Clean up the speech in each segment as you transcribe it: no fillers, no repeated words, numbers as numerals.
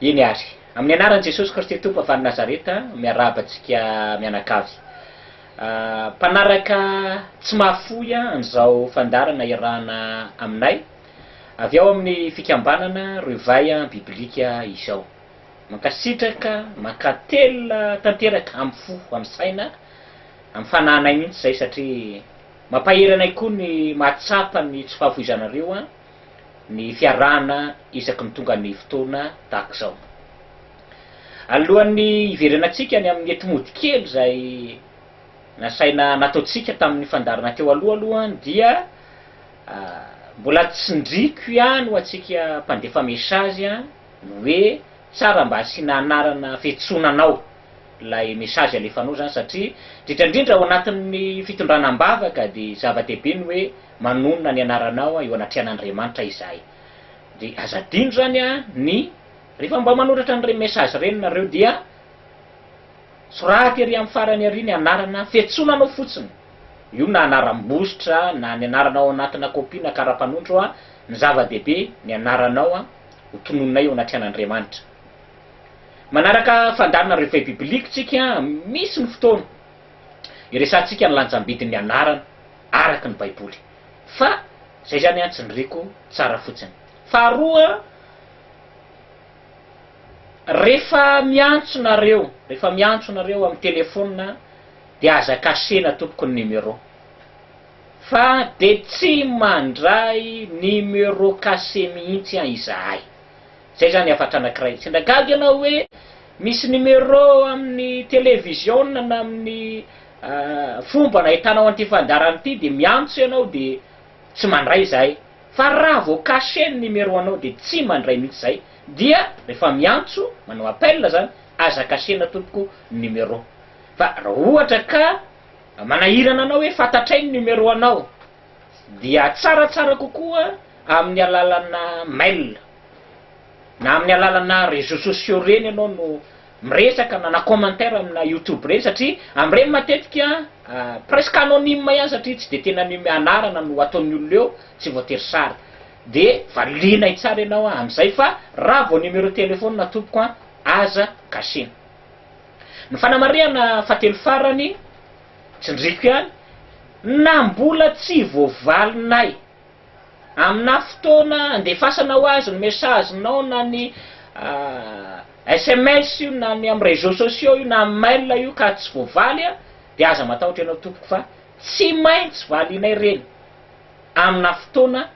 Iny ary. Amin'ny anaran'i Jesosy Kristy Tompo avy any Nazareta, miarabantsika mianakavy. Mpanaraka tsy mahafoy an'izao fandarana iarahana aminay avy ao amin'ny fikambanana Revay biblika izao. Mankasitraka, mankatelina tanteraka amin'ny fo, amin'ny saina, amin'ny fanahinay mihitsy izay satria mampahery anay koa ny mahatsapa ny tsy fahafoizanareo ny fiarahana isaky ny tonga ny fotoana tahaka izao. Alohan'ny iverenantsika ny amin'ny etimody kely izay nasaina nataontsika tamin'ny fandarana teo aloha dia mbola tsindriko ihany ho antsika mpandefa mesazy hoe tsara mba asiana anarana fiantsonanao ilay mesazy alefanao zany satria indrindra ao anatin'ny fitondranam-bavaka dia zava-dehibe ny hoe manonona ny anaranao eo anatrehan'Andriamanitra izahay. Dia azadino zany ny rehefa mba manoratra an'ireny mesazy ireny nareo dia soraty ery amin'ny farany ary ny anarana fiantsonanao fotsiny. Io na anaram-bositra na ny anaranao anatina kopia na kara-panondro ny zava-dehibe ny anaranao ho tonononay eo anatrehan'Andriamanitra. Manaraka fandarana Revay biblika tsika misy ny fotoana iresantsika ny lanjam-bidin'ny anarana araka ny baiboly. Fa zay zany tsindriko tsara fotsiny. Faharoa, rehefa miantso nareo amin'ny telefona dia aza kasena tompoko ny numéro. Fa de tsy mandray numéro kase mihitsy izahay. Zay zany afatra anankiray. Tsy ndagaga ianao hoe misy numéro amin'ny television na amin'ny fomba nahitanao an'ity fandarana ity dia miantso ianao dia tsy mandray izahay. Fa raha vao kase ny numéro anao dia tsy mandray mihitsy izay. Dia rehefa miantso manao appel zany aza kasena tompoko numéro. Fa raha ohatra ka manahirana anao hoe fantatray ny numéro anao dia tsaratsara kokoa amin'ny alalana mail na amin'ny alalana réseaux sociaux reny ianao no miresaka na commentaire amina YouTube reny satria amin'ireny matetika presque anonyme ihany satria tsy de tena anonyme anarana no ataon'ny olona eo, tsy voatery sary. De valinay tsara ianao amin'izay fa raha vao numéro telefona tompoko aza kasena. Ny fanamarihana fatelo farany tsindriko ihany na mbola tsy voavalinay amina fotoana andefasana ho azy ny mesazinao na ny SMS io na ny amin'ny réseaux sociaux io na mail io ka tsy voavaly dia aza matahotra ianao tompoko fa tsy maintsy valinay reny amina fotoana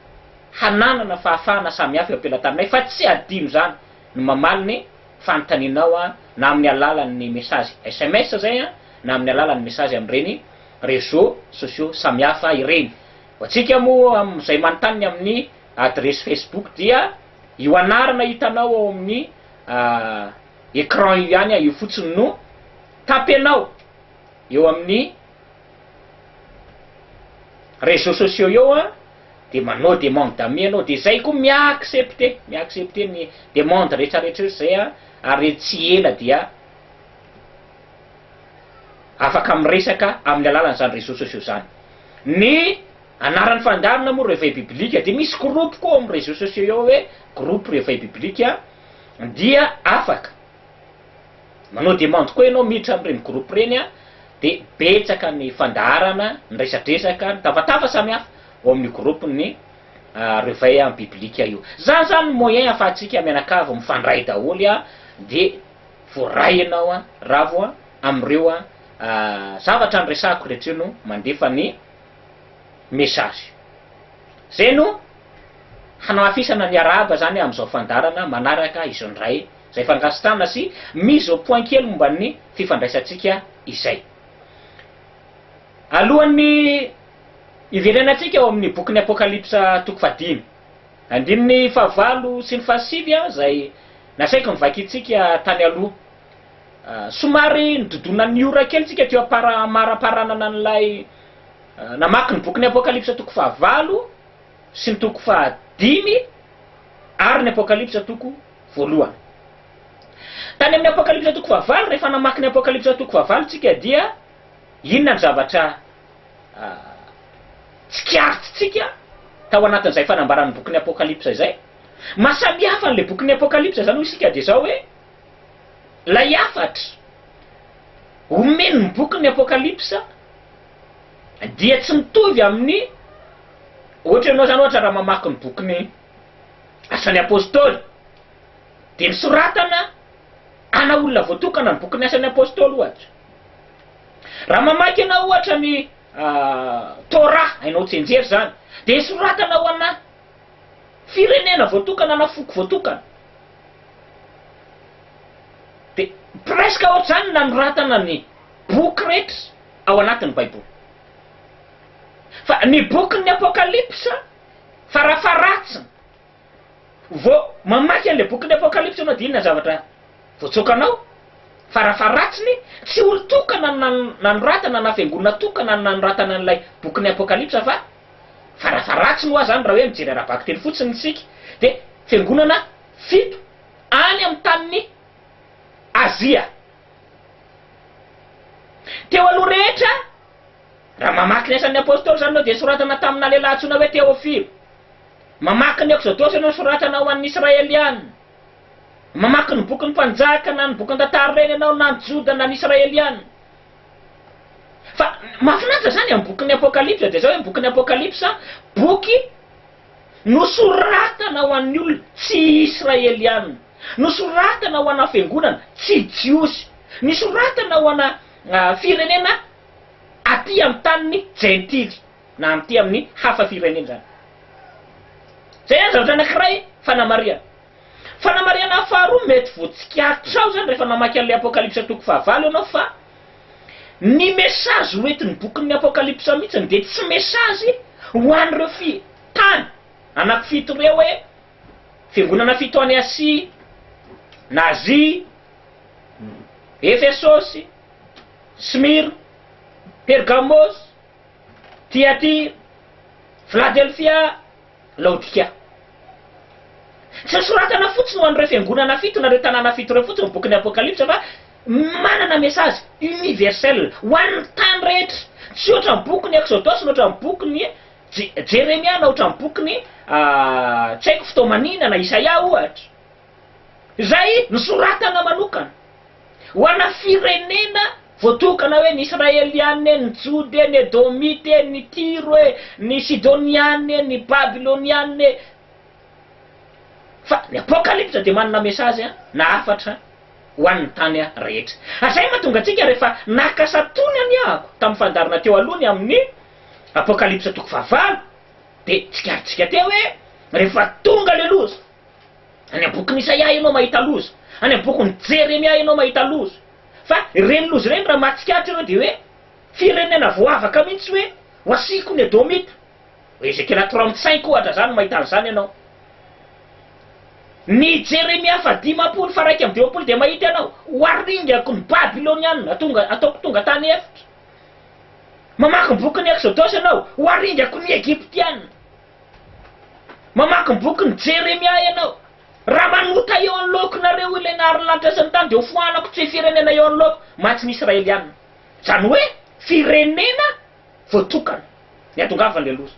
hananana fahafahana samihafa eo am-pelantaninay fa tsy adino zany no mamaly ny fanontanianao na amin'ny alalan'ny mesazy SMS zay na amin'ny alalan'ny mesazy amin'ireny réseaux sociaux samihafa ireny. Antsika moa amin'izay manontany amin'ny adresy Facebook dia io anarana hitanao ao amin'ny écran io ihany io fotsiny no tapenao eo amin'ny réseaux sociaux eo de manao demande d'ami anao de zay koa miaccepter ny demande rehetrarehetra zay ary tsy ela dia afaka miresaka amin'ny alalan'izany réseaux sociaux zany. Ny anaran'ny fandarana moa Revay biblika dia misy groupe koa amin'ny réseaux sociaux eo hoe groupe Revay biblika dia afaka manao demande koa ianao miditra amin'ireny groupe reny dia betsaka ny fandarana ny resadresaka ny tavatava samihafa ao amin'ny groupe ny Revay biblika io. Zany moyen ahafahantsika mianakavy mifandray daholy dia voaray ianao raha vao amin'ireo zavatra nyresahako rehetra no mandefa ny mesazy. Zay no hanafisana ny arahaba zany amin'izao fandarana manaraka izao ndray zay fangasitana sy mise au point kely momba ny fifandraisantsika izay. Alohan'ny iverenantsika ao amin'ny bokin'ny Apokalipsa toko 5, andininy 9 sy ny 10 zay nasaiko nivakintsika tany aloha. Somary nidodona ny ora kely tsika teo maraparanana an'ilay namaky ny bokin'ny Apokalipsa toko 9 sy ny toko 10 ary ny Apokalipsa toko 1. Tany amin'ny Apokalipsa toko 9 rehefa namaky ny Apokalipsa toko 9 tsika dia inona ny zavatra tsikaritsika tao anatin'izay fanambarany bokin'ny Apokalipsa izay Mahasamihafa an'le bokin'ny apokalipsa zany ho isika de zao hoe lay afatra omeny ny bokin'ny apokalipsa dia tsy mitovy amin'ny ohatra ianao zany ohatra raha mamaky ny bokin'ny asan'ny apôstôly de nisoratana ana olona voatokana ny bokin'ny asan'ny apôstôly ohatra. Raha mamaky ianao ohatra ny Torah hainao tsenjery zany de nisoratana ho ana firenena voatokana na foko voatokana. De presque ohatr'izany nanoratana ny boky rehetra ao anatin'ny baiboly. Fa ny bokin'ny apokalipsa farafaratsiny vao mamaky an'le bokin'ny apokalipsa anao de inona zavatra voatsokanao farafaratsiny tsy olo tokana nanoratana na fiangonana tokana nanoratana an'ilay bokin'ny apokalipsa fa farafaratsiny hoa zany raha hoe mijery ara-baky teny fotsiny isika de fiangonana 7 any amin'ny tanin'ny Azia. Teo aloha rehetra raha mamaky ny asan'ny apôstôly zany anao de soratana tamina lehilahy antsoina hoe Théophile. Mamaky ny Exodosy anao soratana ho an'ny Israeliana. Mamaky ny bokin'ny mpanjaka na ny bokin'ny tantara reny ianao na ny Joda na ny Israeliana. Fa mahafinaritra zany amin'ny bokin'ny apokalipsa de zao hoe bokin'ny apokalipsa boky nosoratana ho an'ny olona tsy Israeliana, nosoratana ho ana fiangonana tsy jiosy, nisoratana ho ana firenena aty amin'ny tanin'ny jentily na amty amin'ny hafa firenena zany. Zay any zavatra anankiray fanamariana. Fanamariana faharoa mety voatsikaritrao zany rehefa namaky an'le apokalipsa toko fahavalo ianao fa ny mesazy hoentin'ny bokin'ny apokalipsa mihitsiny de tsy mesazy ho an'ireo tany anaky 7 reo hoe fiangonana 7 any Asia, na Azia, Efesosy, Smyrna, Pergamos, Tiatira, Philadelphia, Laodicea. Tsy soratana fotsiny ho an'ireo fiangonana 7 na reo tanàna 7 reo fotsiny ny bokin'ny apokalipsa fa manana mesazy universel ho an'ny tany rehetra. Tsy ohatra ny bokin'ny Exodosy, ohatra ny bokin'ny Jeremia na ohatra ny bokin'ny tsy haiko fitomanina na Isaia ohatra. Zay nisoratana manokana ho ana firenena voatokana hoe ny Israeliana, ny Joda, ny Edomite, ny Tiro, ny Sidoniane, ny Babiloniane. Fa ny apokalipsa de manana mesazy na afatra ho an'ny tany rehetra. Zay mahatonga antsika rehefa nakasatony aniako tamin'ny fandarina teo alohany amin'ny apokalipsa toko fahavalo de tsikaritsika teo hoe rehefa tonga le loza any bokin'ny Isaia ianao mahita loza, any bokin'ny Jeremia ianao mahita loza. Fa reny loza reny raha mahatsikaritra ireo de hoe firenena voavaka mihitsy hoe hoasiko ny Edomita. Ezekiel 35 ohatra zany mahita an'izany ianao. Ny Jeremia fa 50 fa 120 de mahita ianao hoaringako ny Babiloniana ataoko tonga tany efitra. Mamaky ny bokin'ny Exodosy ianao hoaringako ny Egyptiana. Mamaky ny bokin'ny Jeremia ianao raha manota eo an'lokonareo ilay naharolanitra sy ny tany de ho foanako tsy firenena eo an'loko matsy ny Israeliana. Zany hoe firenena voatokana ny atongavan'le loza.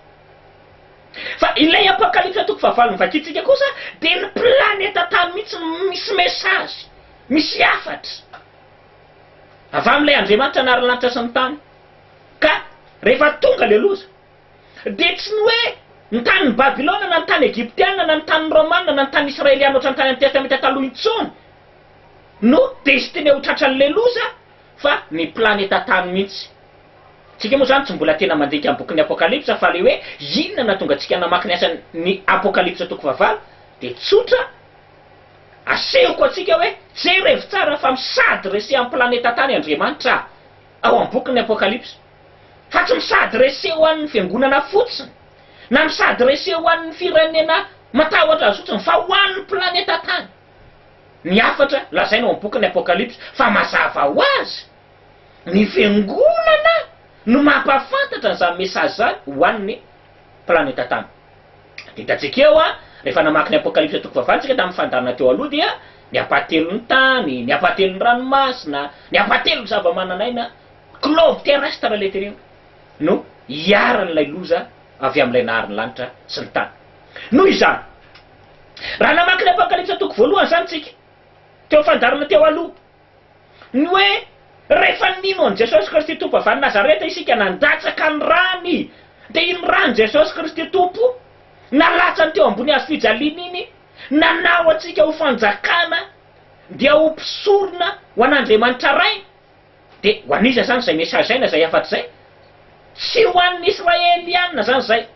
Fa ilay apokalipsa toko fahavalo vakitsika kosa de ny planeta tany mihitsy misy mesazy, misy afatra avy amin'ilay Andriamanitra naharolanitra sy ny tany. Ka rehefa tonga le loza de tsy ny hoe ny tanin'ny Babilona na ny tany Egyptiana na ny tanin'ny Romana na ny tany Israeliana ohatrany tany amin'ny testamenta taloha intsony no destiny ho tratran'le loza fa ny planeta tany mihitsy. Tsika moa zany tsy mbola tena mandika amin'ny bokin'ny apokalipsa fa le hoe inona na tonga tsika namaky ny asan'ny apokalipsa toko fahavalo de tsotra asehoko atsika hoe jerevy tsara fa misady rese amin'ny planeta tany Andriamanitra ao amin'ny bokin'ny apokalipsa. Fa tsy misady rese ho an'ny fiangonana fotsiny na misady rese ho an'ny firenena matahotra azy fotsiny fa ho an'ny planeta tany. Ny afatra lazaina ao amin'ny bokin'ny apokalipsa fa mazava ho azy ny fiangonana no mampafantatra an'izany mesazy zany ho an'ny planeta tany. De hitatsika eo rehefa namaky ny apokalipsa toko fahavalo tsika tamin'ny fandarina teo aloha dia ny apatelon'ny tany, ny apatelon'ny ranomasina, ny apatelon'ny zava-mananaina, globe terrestre le tenena no hiaran'ilay loza avy amin'ilay naharin'ny lanitra sy ny tany. Noho izany Raha namaky ny apokalipsa toko voalohany zany tsika teo fandarana teo aloha ny hoe rehefa nino an Jesosy Kristy Tompo avy any Nazareta isika nandatsaka ny rany de iny rany Jesosy Kristy Tompo nalatsany teo ambony hazo fijaliana iny nanao atsika ho fanjakana dia ho mpisorona ho an'Andriamanitra ray de ho aniza zany zay mesazaina zay afaty zay tsy ho an'ny Israeliana zany zay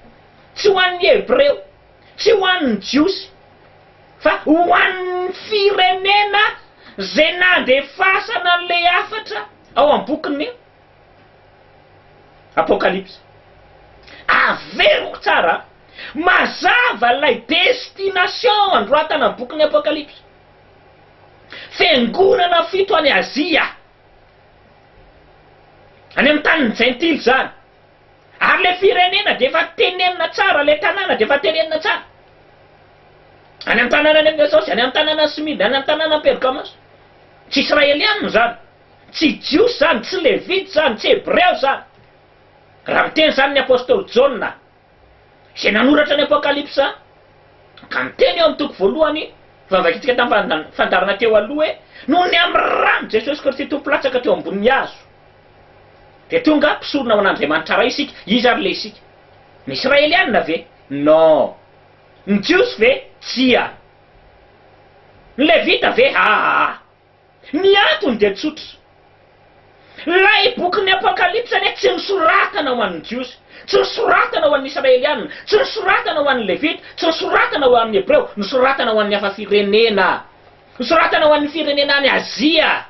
tsy ho an'ny Hebreo tsy ho an'ny Jiosy fa ho an'ny firenena zay nandefasana an'le afatra ao am-bokin'ny Apokalipsa. Averiko tsara mazava lay destination androatana amin'ny bokin'ny Apokalipsa. Fiangonana fito any Azia any amin'ny tanin'ny Gentile zany. Ary le firenena de efa tenenina tsara, le tanàna de efa tenenina tsara. Any amin'ny tanàna any Efesosy, any amin'ny tanàna Smyrna, any amin'ny tanàna Pergamos. Tsy Israeliana zany, tsy Jiosy zany, tsy Levite zany, tsy Hebreo zany. Raha miteny zany ny apôstôly Jauna zay nanoratra ny Apokalipsa ka miteny eo amin'ny toko voalohany vavakitsika tamin'ny fandarana teo aloha hoe noho ny amin'ny rano Jesosy Kristy Tompo latsaka teo ambony hazo de tonga mpisorona ho an'Andriamanitra ray isika. Iza ary le isika? Ny Israeliana ve? Non. Ny Jiosy ve? Tsia. Ny Levita ve? Ny antony de tsotra. Lay bokin'ny Apokalipsa ne tsy nisoratana ho an'ny Jiosy, tsy nisoratana ho an'ny Israeliana, tsy nisoratana ho an'ny Levita, tsy nisoratana ho an'ny Hebreo, nisoratana ho an'ny hafa firenena, nisoratana ho an'ny firenena any Azia.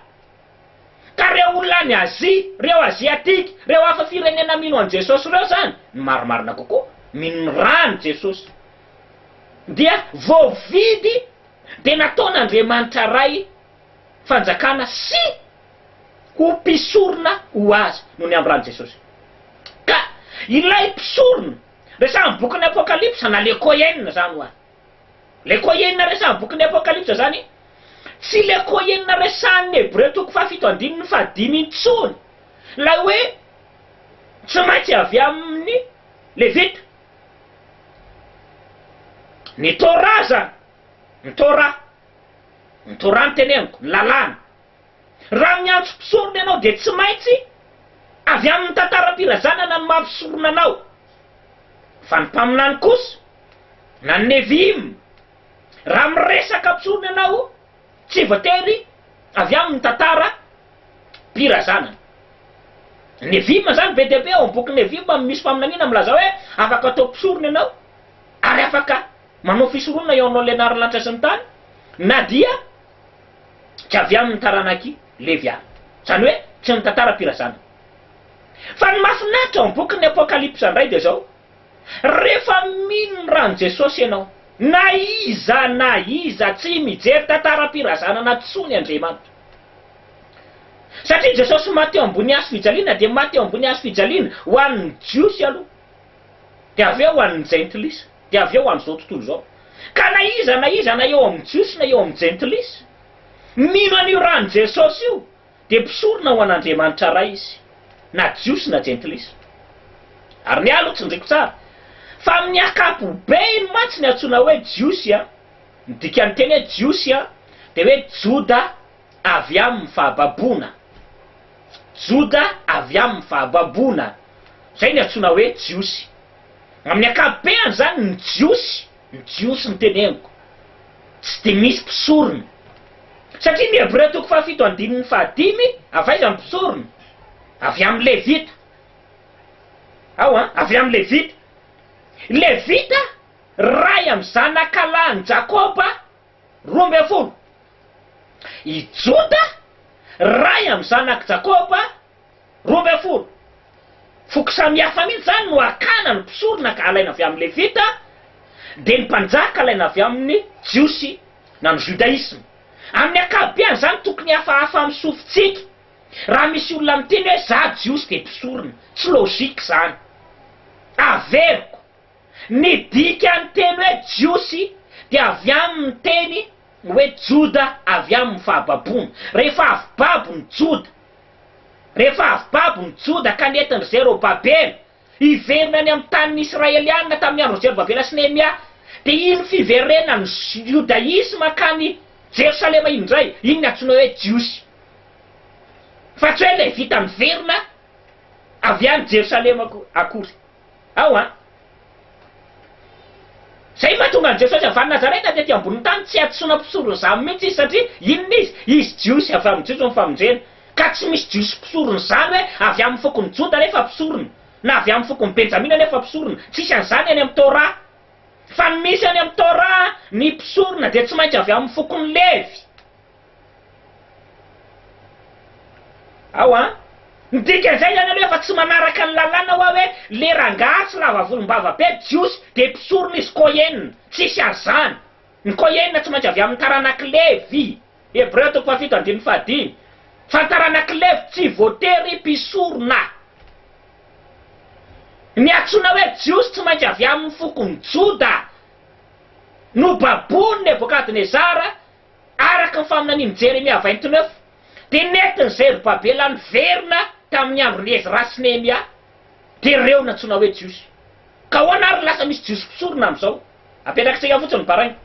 Ka reo olona any Azia, reo Aziatika, reo hafa firenena mino an Jesosy reo zany, marimarina kokoa, mino rano Jesosy. Dia voavidy de nataon'Andriamanitra ray fanjakana sy ho mpisorona ho azy noho ny amin'ny rano Jesosy. Ka ilay mpisorona resahan'ny bokin'ny Apokalipsa na le kohenina zany ho azy. Le kohenina resahan'ny bokin'ny Apokalipsa zany tsy le kohenina resahan'ny Hebreo toko fafito andininy fa dimy intsony la hoe tsy maintsy avy amin'ny Levita. Ny Torah zany, ny Torah ny teneniko, ny lalàna. Raha miantso mpisorona ianao de tsy maintsy avy amin'ny tantaram-pirazanana ny mampisorona anao. Fa ny mpaminany kosa na ny Nevim, raha miresaka mpisorona ianao tsy voatery avy amin'ny tantara-pirazanana. Nevim zany be dia be ao am-boky Nevim misy faminaniana milaza hoe afaka atao mpisorona ianao ary afaka manao fisorona eo anao lenarinlanitra sy ny tany na dia tsy avy amin'ny taranaki Leviana. Zany hoe tsy ny tantara-pirazanana. Fa ny mahafinaritra ao am-bokin'ny Apokalipsa ndray de zao, rehefa mino ny rano Jesosy ianao na iza tsy mijery tantara-pirazanana tsony Andriamanitra. Satria Jesosy maty eo ambony hazo fijaliana de maty eo ambony hazo fijaliana ho an'ny Jiosy aloha, de avy eo ho an'ny Gentilis, de avy eo ho an'izao tontolo zao. Ka na iza na eo amin'ny Jiosy na eo amin'ny Gentilis mino an'io rano Jesosy io de mpisorona ho an'Andriamanitra ray izy, na Jiosy na Gentilis. Ary ny aloha tsindriko tsara fa amin'ny akapobe iny matsy ny antsoina hoe Jiosy ny dikany teny hoe Jiosy de hoe Joda avy amin'ny fahababona. Joda avy amin'ny fahababona, zay ny antsoina hoe Jiosy. Amin'ny akapobeany zany ny Jiosy ny teneniko tsy de misy mpisorona. Satria ny Hebreo toko fafito andininy fahadimy avaiza mpisorona? Avy amin'ny Levita. Avy amin'ny Levita. Levita ray amin'ny zanakalany Jakoba 12. I Joda ray amin'ny zanak Jakoba 12. Foko samihafa mihitsy zany no akana ny mpisorona ka alaina avy amin'ny Levita, de ny mpanjaka alaina avy amin'ny Jiosy na ny Judaisme. Amin'ny akabeany zany tokony hafahafa amin'ny sofintsika. Raha misy olona miteny hoe za Jiosy de mpisorona, tsy lôzika zany. Averiko, ny dikany teny hoe Jiosy de avy amin'ny teny hoe Joda avy amin'ny fahababona. Rehefa avy babo ny Joda ka netiny Zerobabela iverina any amin'ny tanin'ny Israeliana tamin'ny andro Zerobabela sy Nehemia de iny fiverenany judaisme kany Jerosalema indray iny antsoina hoe jiosy fa tsy hoe le vita miverina avy any Jerosalema akory ao a zay mahatonga an' Jesosy avy any Nazareta tety ambony tany tsy antsoina mpisorony zany mihitsy izy satria inona izy jiosy avy amin'ny Jeosy mifamonjena ka tsy misy jiosy mpisorony zany hoe avy amin'ny fokony Joda nefa mpisorony na avy amin'ny fokony Benjamina nefa mpisorony tsisy an'izany any amin'ny Torà fa misy any amin'ny Torà ny mpisorona de tsy maintsy avy amin'ny fokony Levy ao a ny dikan'izay zany aloha efa tsy manaraka ny lalàna hoe le rangahy sy lava volombava be jiosy de mpisorona izy Kohenina tsisy azany ny Kohenina tsy maintsy avy amin'ny taranaky Levy Hebreo 7:15 fa taranaky Levy tsy voatery mpisorona ny antsoina hoe jiosy tsy maintsy avy amin'ny fokony Joda no baboany Nebokadnezara araka ny faminaniany Jeremia 29 de netiny Zerubabela niverina tamin'ny andron'ny Ezra sy Nehemia de reo n'antsoina hoe jiosy ka hoana ary lasa misy jiosy mpisorona am'izao apetrakitsika fotsiny baraingo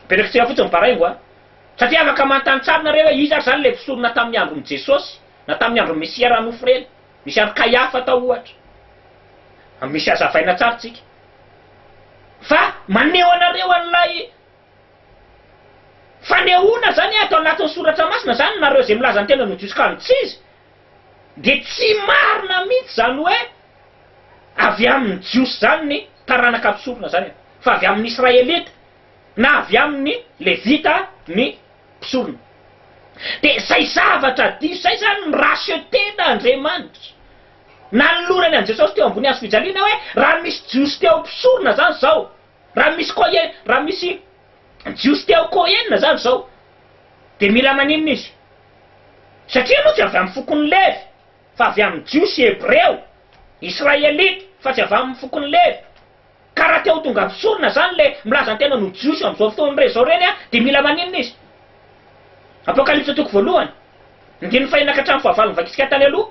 apetrakitsika fotsiny baraingo a satria afaka manontany tsara nareo hoe iza zany le mpisorona tamin'ny andron'ny Jesosy na tamin'ny andron'ny Mesia ranofreny misy ary Kaiafa tao ohatra misy azavaina tsara tsika fa maneho anareo an'ilay fanehoana zany atao anatin'ny soratra masina zany nareo zay milaza ny tena no jiosy ka nitsizy de tsy marina mihitsy zany hoe avy amin'ny jiosy zany ny taranaka mpisorona zany fa avy amin'ny Israelita na avy amin'ny Levita ny mpisorona de zay zavatra diso zay zany ny raseténa Andriamanitra na ny lorany an' Jesosy teo ambony hazo fijaliana hoe raha misy jiosy teo mpisorona zany zao raha misy jiosy teo Kohenina zany zao de mila maninona izy satria aloha tsy avy amin'ny fokony Levy fa avy amin'ny jiosy Hebreo Israelita fa tsy avy amin'ny fokony Levy ka raha teo tonga mpisorona zany le milaza ny tena no jiosy am'izao fotoany re zao reny a de mila maninona izy Apokalipsa 1 ndiny fahinaka hatramin'ny fahavalony vakitsika tany aloha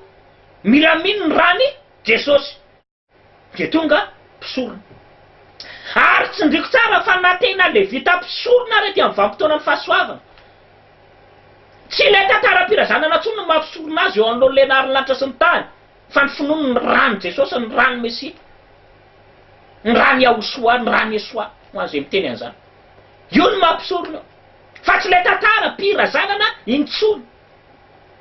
mila mino ny rany Jesosy de tonga mpisorona ary tsindriko tsara fa na tena le vita mpisorona rety amin'ny vanim-potoana ny fahasoavana tsy le tantaram-pirazanana ntsony no mampisorona azy eo an'olo lenary lanitra sy ny tany fa ny finono ny rano Jesosy ny rano Mesia ny rano Yahosoa ny rano Yesoa ho an'izay miteny an'izany io no mampisorona fa tsy le tantaram-pirazanana intsony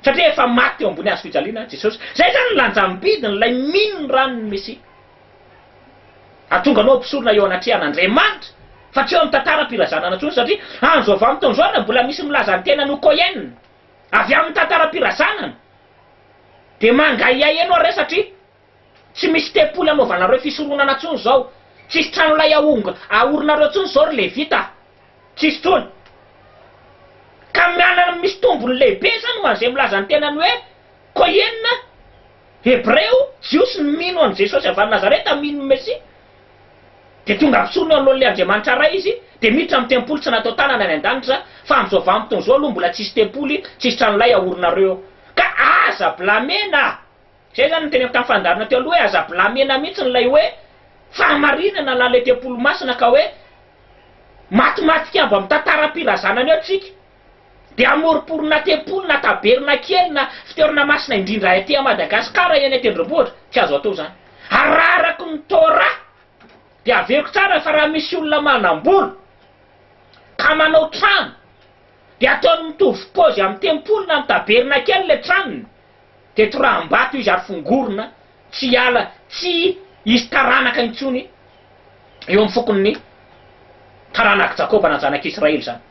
satria efa maty eo ambony hazo fijaliana Jesosy zay zany ny lanjam-bidiny lay mino ny rano ny Mesia atonga anao mpisorona eo anatrehan'Andriamanitra fa tsy eo amin'ny tantaram-pirazanana ntsony satria an'izao vanim-potoana mbola misy milaza ny tena no Kohenina avy amin'ny tantaram-pirazanana de mangahiahy ianao re satria tsy misy tempoly anaovanareo fisoronana ntsony zao tsisy trano lay aorinareo ntsony zao ry Levita tsisy tsony ka mianana misy tombony lehibe zany ho an'izay milaza ny tenany hoe Kohenina Hebreo jiosy ny mino an' Jesosy avy any Nazareta mino ny Mesia de tonga mpisorona eo le Andriamanitra ray izy de miditra amin'ny tempoly tsy natao tanana ny an-danitra fa am'izao vanim-potoana zao aloha mbola tsisy tempoly tsisy trano lay aorinareo ka aza blamena zay zany ny teny amin'ny fandarina teo aloha hoe aza blamena mihitsy nylay hoe fahamarinana na le tempoly masina ka hoe matimatika ambo amin'ny tantaram-pirazanana eo tsika de amoriporona tempoly na taberina kely na fitoerana masina indrindra aty Madagasikara eny tendrombohitra tsy azo atao zany araraky ny Torà de averiko tsara fa raha misy olona manam-bola ka manao trano de ataony mitovy pôzy amin'ny tempoly na amin'ny taberina kely le tranony de toram-bato izy ary fongorona tsy ala tsy izy taranaka intsony eo amin'ny fokony taranaky Jakoba na zanak'Israely zany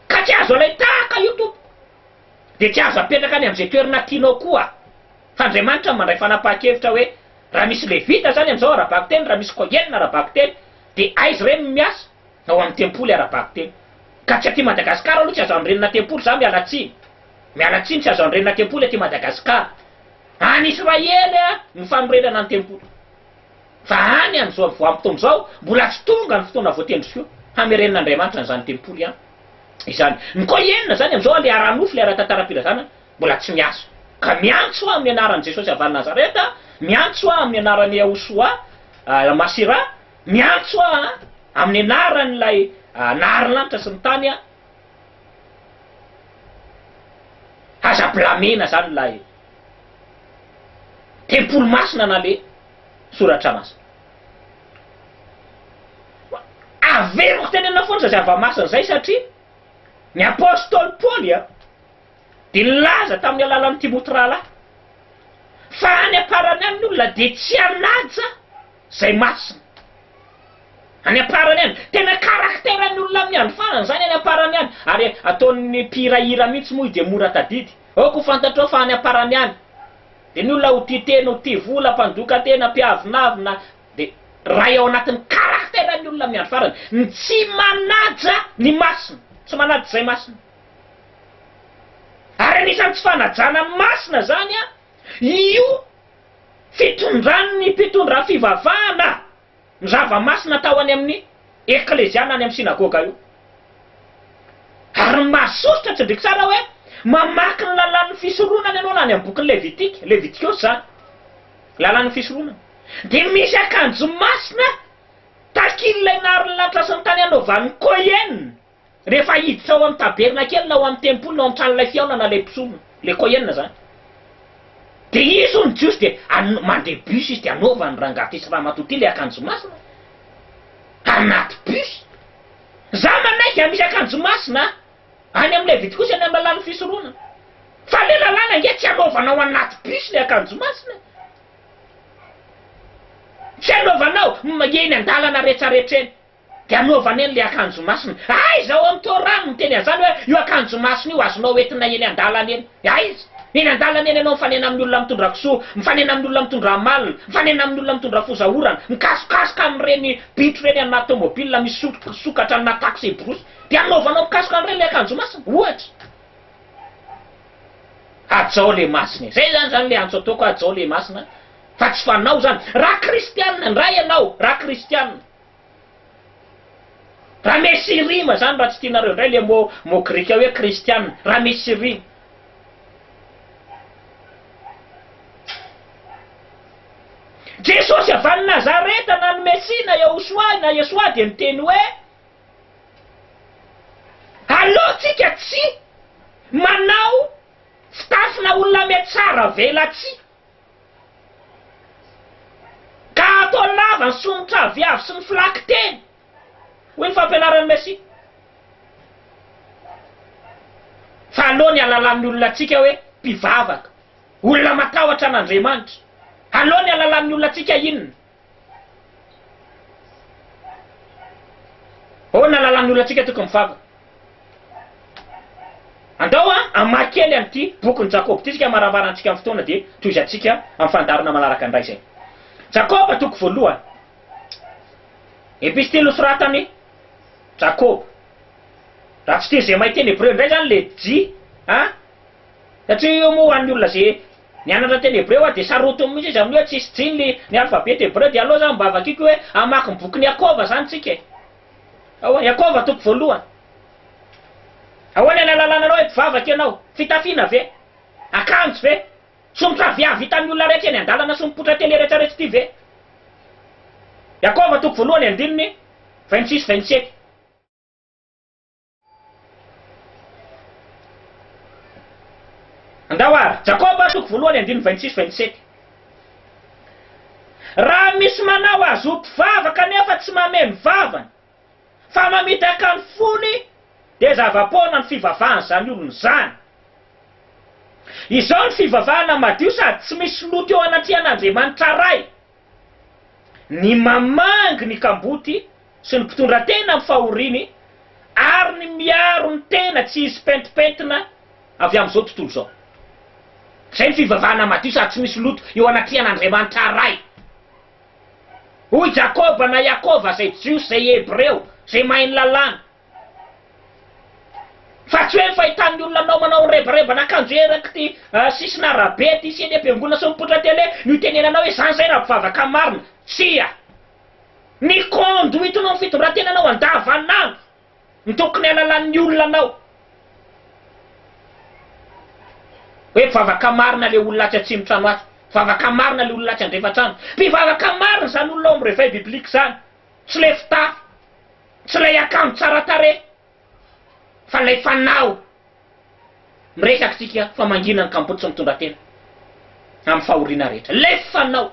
ka tsy azo alay tahaka io tompo de tsy azo apetraka any am'izay toerana tianao koa fa Andriamanitra mandray fanapahan-kevitra hoe raha misy Levita zany am'izao arabaky teny raha misy Kohenina arabaky teny de aizy reny miasa ao amin'ny tempoly arabaky teny ka tsy aty Madagasikara aloha tsy azo andrenina tempoly za mialatsiny tsy azo andrenina tempoly aty Madagasikara any Israely ny fanorenana ny tempoly fa any am'izao vanim-potoana zao mbola tsy tonga ny fotoana voatendrosio hameren'Andriamanitra n'izany tempoly any izany ny Kohenina zany am'izao le aranofo le ara-tantaram-pirazanana mbola tsy miasa ka miantso amin'ny anaran'i Jesosy avy any Nazareta miantso amin'ny anaran'ny Yahosoa Masira miantso amin'ny anaran'ilay naharylanitra sy ny tany aza blamena zany lay tempolo masina na le soratra masina. Averiko tenena foana za zava-masina zay satria ny apôstôly Paoly de nilaza tamin'ny alalan'ny Timoty rahalahy fa any aparany any ny olona de tsy anaja zay masina. Any aparany any tena karakteran'ny olona miandro farany zany any aparany any, ary ataon'ny mpirahira mihitsy moa de mora tadidy. Ko fantatrao fa any aparany any de ny olona ho tia tena, ho tia vola, mpandoka tena, mpiavinavina, de raha eo anatin'ny karakteran'ny olona miandro farany ny tsy manaja ny masina, tsy manaja zay masina. Ary anisan'ny tsy fanajana ny masina zany io fitondrany ny mpitondra fivavahana ny zava-masina tao any amin'ny ekleziana any amin'ny sinagoga io. Ary masosotra tsy ndriky tsara hoe mamaky ny lalan'ny fisoronana ianao nany amin'ny bokin'ny Levitikos zany, lalan'ny fisoronana. De misy akanjo masina takilay naharylanitra sy ny tany anaovan'ny Kohen rehefa hiditra ao amin'ny tabernakely na ao amin'ny tempolo na ao amin'ny tranolay fiaonana lay mpisonona, le Kohen zany. De izy ny jiosy de mandeha bus izy de anaovany rangaty isy raha matoty le akanjo masina anaty bus. Za manaiky misy akanjo masina any amin'ny Levitikos any amin'ny lalan'ny fisoronana, fa le lalàna nge tsy anaovanao anaty bus le akanjo masina, tsy anaovanao eny an-dalana rehetrarehetra eny de anaovana eny le akanjo masina. Zao amin'ny Torah miteny an'izany hoe io akanjo masina io azonao entina eny an-dalana eny. Izy eny an-dalana eny ianao mifanena amin'ny olona mitondra kisoa, mifanena amin'ny olona mitondra malina, mifanena amin'ny olona mitondra fozahorana, mikasokasoka amin'ireny bitro reny anaty tômôbilina misy sokatra amina taxi brosy, de anaovanao mikasoka amin'ireny le akanjo masina ohatra. Ajao le masina, zay zany le antso ataoko, ajao le masina, fa tsy fanao zany. Raha kristianina ndray ianao, raha kristianina, raha misy rima zany raha tsy tianareo ndray le mot grika hoe kristianina, raha misy rima. Jesosy avy any Nazareta na ny Mesia na Yahosoa na Yesoa de miteny hoe aleotsika tsy manao fitafina olona metsara velatsy ka atao lava ny somotra viavy sy ny flaky teny hoy ny fampianaran'ny Mesia. Fa aloha ny alalan'ny olona tsika hoe mpivavaka, olona matahotra an'Andriamanitra, aloha ny alalan'ny olona tsika inona? Hoana alalan'ny olona tsika tokony mivavaka? Andao amaky kely an'ity bokin'ny Jakoba ty tsika maravarantsika amin'ny fotoana de toizatsika amin'ny fandarona manaraka andray zay. Jakoba toko voalohany, epistily soratany Jakoba, raha tsy tia zay mahay teny Hebreo ndray zany le ji satria io moa hoan'ny olona zay nianatra teny Hebreo de saroto mihitsy izy amin'ny hoe tsisy jiny ny alphabet Hebreo, de aloha zany mbavaka iko hoe amaky ny bokin'ny Yakova zany tsika. Yakova toko voalohany, ahoana ny alalana anao hoe mpivavaka ianao, fitafiana ve, akanjo ve, somotra viavy vita amin'ny olona rehetra eny an-dalana sy mipotra tele rehetrarehetra ty ve? Yakova toko voalohany andininy 26-27. Andao ary Jakoba toko voalohany andininy 26-27. Raha misy manao azo mpivavaka nefa tsy mameno vavany fa mamitaka ny fony de zava-pona ny fivavahana zany olony zany. Izao ny fivavahana madio sady tsy misy loto eo anatrehan'Andriamanitra ray, ny mamangy ny kamboty sy ny mpitondra tena amin'ny fahoriny ary ny miaro ny tena tsy izy pentipentina avy amin'izao tontolo zao. Zay ny fivavahana madio sady tsy misy loto eo anatrehan'Andriamanitra ray. Hoy Jakoba na Yakova, zay jiosy, zay Hebreo, zay mahay ny lalàna. Fa tsy hoe fahitan'ny olona anao manao rebareba akanjo eraky ty sisina rabe ty sy eny am-piangonana sy mipotra tele no itenenanao hoe zany zay raha mpivavaka marina. Tsia, ny conduite nao ny fitondratena anao andavanandro ny tokony alalan'ny olona anao. Hoe mpivavaka marina le olona tsy atsimotrano azy, mpivavaka marina le olona tsy andrefatrano, mpivavaka marina zany olona ao amin'ny réveil biblique zany, tsy le fitafy, tsy le akanjo tsara tare, fa le fanao. Miresaky tsika fa mangina ny kampoty sy mitondra tena amin'ny fahoriana rehetra, le fanao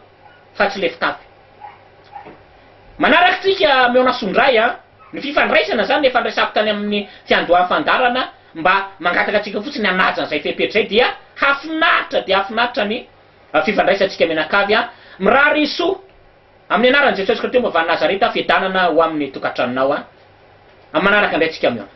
fa tsy le fitafy. Manaraky tsika meona sondray ny fifandraisana zany efa nresako tany amin'ny fiandohan'ny fandarana mba mangataka atsika fotsiny anajany zay fepetra zay dia hafinaritra ny fifandraisantsika menakavy mirary iso amin'ny anaran'i Jesosy Kristy Movan'i Nazareta fiadanana ho amin'ny tokantranonao manaraka indray tsika miona.